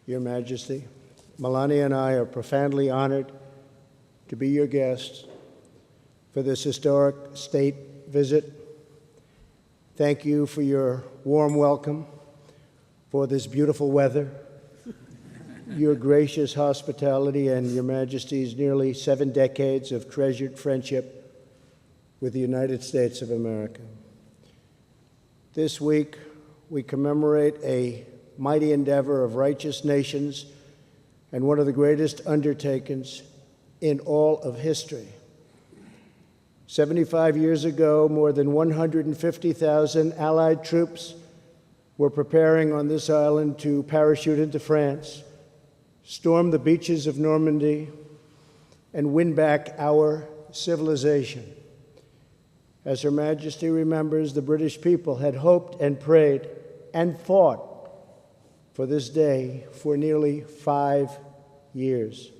Your Majesty, Melania and I are profoundly honored to be your guests for this historic state visit. Thank you for your warm welcome, for this beautiful weather, your gracious hospitality, and Your Majesty's nearly 7 decades of treasured friendship with the United States of America. This week, we commemorate a mighty endeavor of righteous nations and one of the greatest undertakings in all of history. 75 years ago, more than 150,000 Allied troops were preparing on this island to parachute into France, storm the beaches of Normandy, and win back our civilization. As Her Majesty remembers, the British people had hoped and prayed and fought for this day for nearly 5 years.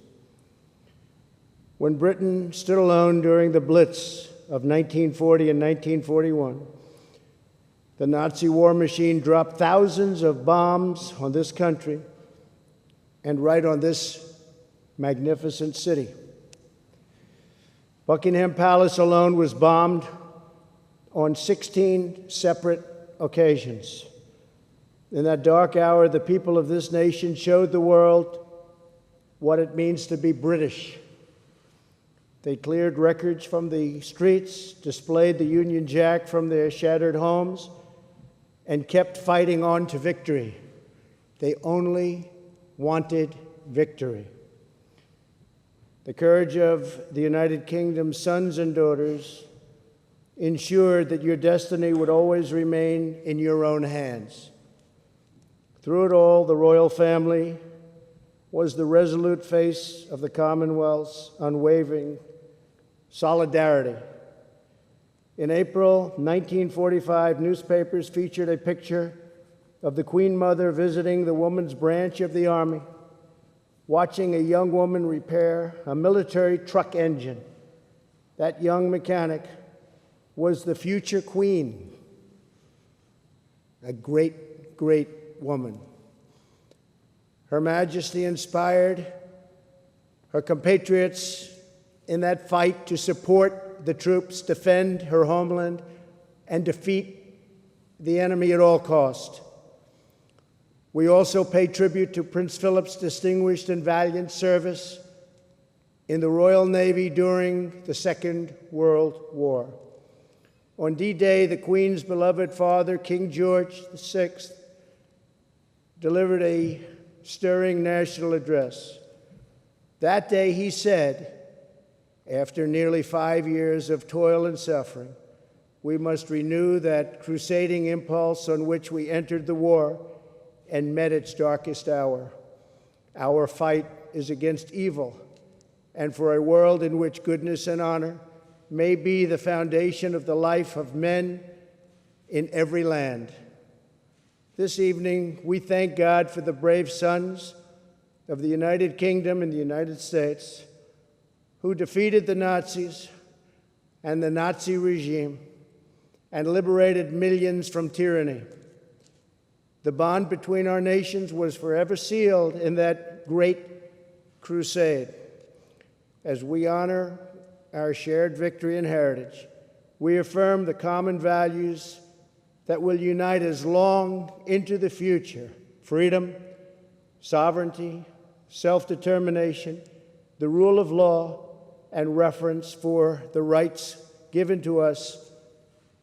When Britain stood alone during the Blitz of 1940 and 1941, the Nazi war machine dropped thousands of bombs on this country and right on this magnificent city. Buckingham Palace alone was bombed on 16 separate occasions. In that dark hour, the people of this nation showed the world what it means to be British. They cleared wreckage from the streets, displayed the Union Jack from their shattered homes, and kept fighting on to victory. They only wanted victory. The courage of the United Kingdom's sons and daughters ensured that your destiny would always remain in your own hands. Through it all, the royal family was the resolute face of the Commonwealth's unwavering solidarity. In April 1945, newspapers featured a picture of the Queen Mother visiting the women's branch of the Army, watching a young woman repair a military truck engine. That young mechanic was the future Queen, a great, great woman. Her Majesty inspired her compatriots in that fight to support the troops, defend her homeland, and defeat the enemy at all cost. We also pay tribute to Prince Philip's distinguished and valiant service in the Royal Navy during the Second World War. On D-Day, the Queen's beloved father, King George VI, delivered a stirring national address. That day he said, after nearly 5 years of toil and suffering, we must renew that crusading impulse on which we entered the war and met its darkest hour. Our fight is against evil and for a world in which goodness and honor may be the foundation of the life of men in every land. This evening, we thank God for the brave sons of the United Kingdom and the United States who defeated the Nazis and the Nazi regime and liberated millions from tyranny. The bond between our nations was forever sealed in that great crusade. As we honor our shared victory and heritage, we affirm the common values that will unite us long into the future: freedom, sovereignty, self-determination, the rule of law, and reverence for the rights given to us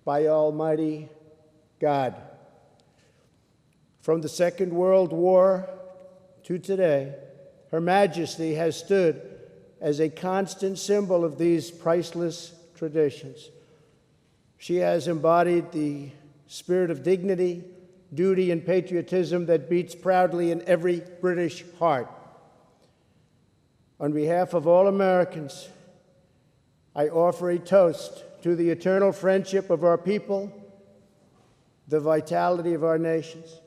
by Almighty God. From the Second World War to today, Her Majesty has stood as a constant symbol of these priceless traditions. She has embodied the spirit of dignity, duty, and patriotism that beats proudly in every British heart. On behalf of all Americans, I offer a toast to the eternal friendship of our people, the vitality of our nations,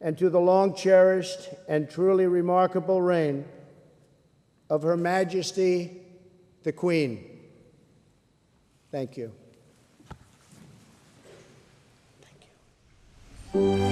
and to the long-cherished and truly remarkable reign of Her Majesty, the Queen. Thank you. Thank you.